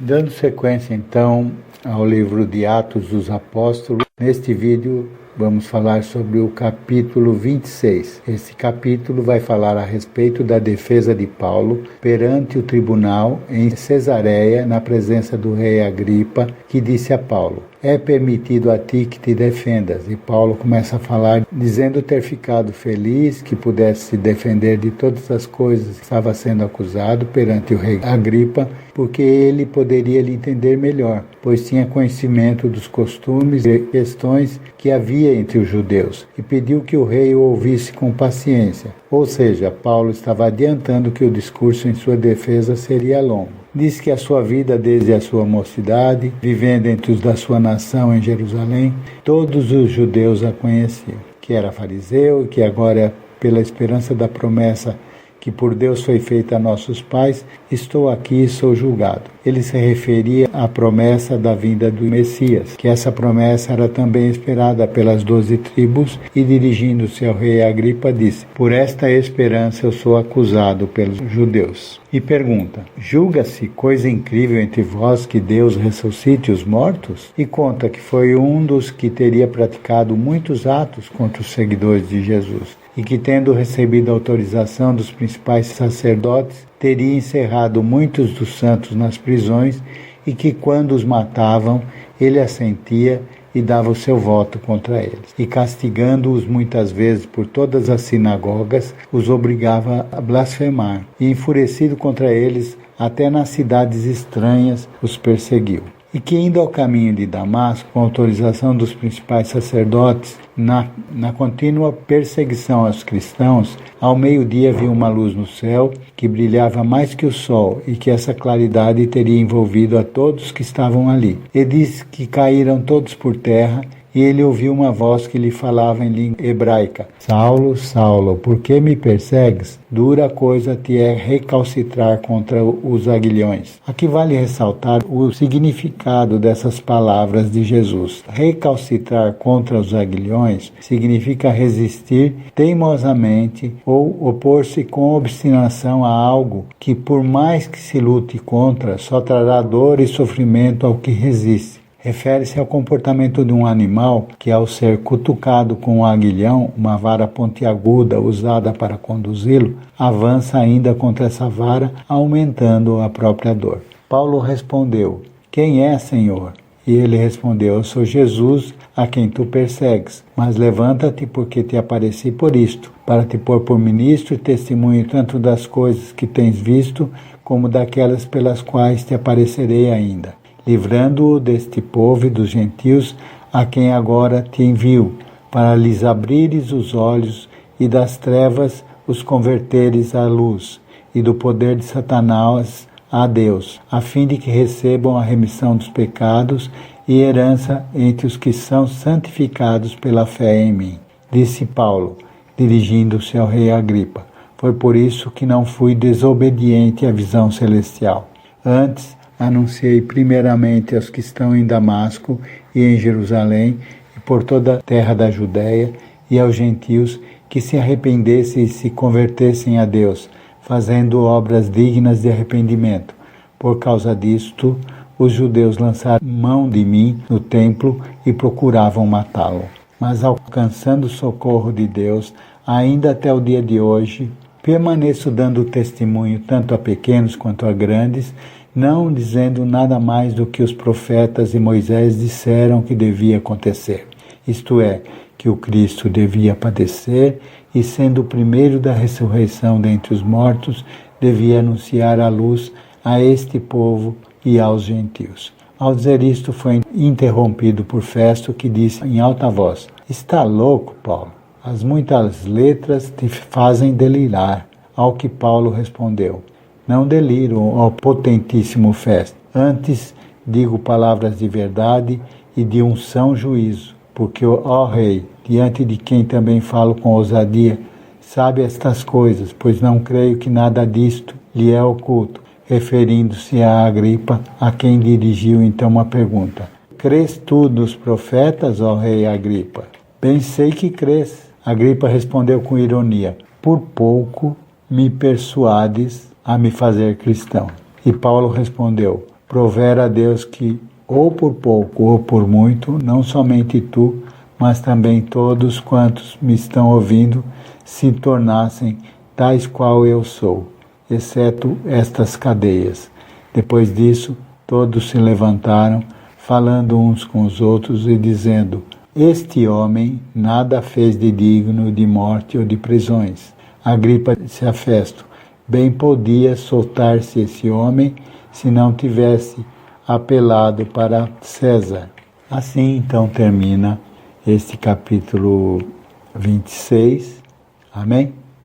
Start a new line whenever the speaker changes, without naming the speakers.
Dando sequência então ao livro de Atos dos Apóstolos, neste vídeo vamos falar sobre o capítulo 26. Esse capítulo vai falar a respeito da defesa de Paulo perante o tribunal em Cesareia, na presença do rei Agripa, que disse a Paulo: é permitido a ti que te defendas. E Paulo começa a falar, dizendo ter ficado feliz que pudesse se defender de todas as coisas que estava sendo acusado perante o rei Agripa, porque ele poderia lhe entender melhor, pois tinha conhecimento dos costumes e questões que havia entre os judeus, e pediu que o rei o ouvisse com paciência. Ou seja, Paulo estava adiantando que o discurso em sua defesa seria longo. Diz que a sua vida desde a sua mocidade, vivendo entre os da sua nação em Jerusalém, todos os judeus a conheciam, que era fariseu e que agora, pela esperança da promessa que por Deus foi feita a nossos pais, estou aqui e sou julgado. Ele se referia à promessa da vinda do Messias, que essa promessa era também esperada pelas 12 tribos, e dirigindo-se ao rei Agripa disse: por esta esperança eu sou acusado pelos judeus. E pergunta: julga-se coisa incrível entre vós que Deus ressuscite os mortos? E conta que foi um dos que teria praticado muitos atos contra os seguidores de Jesus, e que, tendo recebido autorização dos principais sacerdotes, teria encerrado muitos dos santos nas prisões, e que, quando os matavam, ele assentia e dava o seu voto contra eles. E, castigando-os muitas vezes por todas as sinagogas, os obrigava a blasfemar. E, enfurecido contra eles, até nas cidades estranhas os perseguiu. E que, indo ao caminho de Damasco, com autorização dos principais sacerdotes, na contínua perseguição aos cristãos, ao meio-dia viu uma luz no céu que brilhava mais que o sol, e que essa claridade teria envolvido a todos que estavam ali. E diz que caíram todos por terra, e ele ouviu uma voz que lhe falava em língua hebraica: Saulo, Saulo, por que me persegues? Dura coisa te é recalcitrar contra os aguilhões. Aqui vale ressaltar o significado dessas palavras de Jesus. Recalcitrar contra os aguilhões significa resistir teimosamente ou opor-se com obstinação a algo que, por mais que se lute contra, só trará dor e sofrimento ao que resiste. Refere-se ao comportamento de um animal que, ao ser cutucado com um aguilhão, uma vara pontiaguda usada para conduzi-lo, avança ainda contra essa vara, aumentando a própria dor. Paulo respondeu: quem é, Senhor? E ele respondeu: eu sou Jesus, a quem tu persegues. Mas levanta-te, porque te apareci por isto, para te pôr por ministro e testemunho tanto das coisas que tens visto, como daquelas pelas quais te aparecerei ainda, livrando-o deste povo e dos gentios, a quem agora te envio, para lhes abrires os olhos e das trevas os converteres à luz, e do poder de Satanás a Deus, a fim de que recebam a remissão dos pecados e herança entre os que são santificados pela fé em mim. Disse Paulo, dirigindo-se ao rei Agripa: foi por isso que não fui desobediente à visão celestial. Antes, anunciei primeiramente aos que estão em Damasco e em Jerusalém e por toda a terra da Judéia, e aos gentios que se arrependessem e se convertessem a Deus, fazendo obras dignas de arrependimento. Por causa disto, os judeus lançaram mão de mim no templo e procuravam matá-lo. Mas, alcançando o socorro de Deus, ainda até o dia de hoje, permaneço dando testemunho tanto a pequenos quanto a grandes, não dizendo nada mais do que os profetas e Moisés disseram que devia acontecer. Isto é, que o Cristo devia padecer e, sendo o primeiro da ressurreição dentre os mortos, devia anunciar a luz a este povo e aos gentios. Ao dizer isto, foi interrompido por Festo, que disse em alta voz: está louco, Paulo? As muitas letras te fazem delirar. Ao que Paulo respondeu: não deliro, ó potentíssimo Festo. Antes digo palavras de verdade e de um são juízo, porque, ó rei, diante de quem também falo com ousadia, sabe estas coisas, pois não creio que nada disto lhe é oculto. Referindo-se a Agripa, a quem dirigiu então uma pergunta: crês tu nos profetas, ó rei Agripa? Bem sei que crês. Agripa respondeu com ironia: por pouco me persuades a me fazer cristão. E Paulo respondeu: provera a Deus que, ou por pouco ou por muito, não somente tu, mas também todos quantos me estão ouvindo, se tornassem tais qual eu sou, exceto estas cadeias. Depois disso, todos se levantaram, falando uns com os outros e dizendo: este homem nada fez de digno de morte ou de prisões. Agripa disse a Festo: bem podia soltar-se esse homem se não tivesse apelado para César. Assim então termina este capítulo 26. Amém?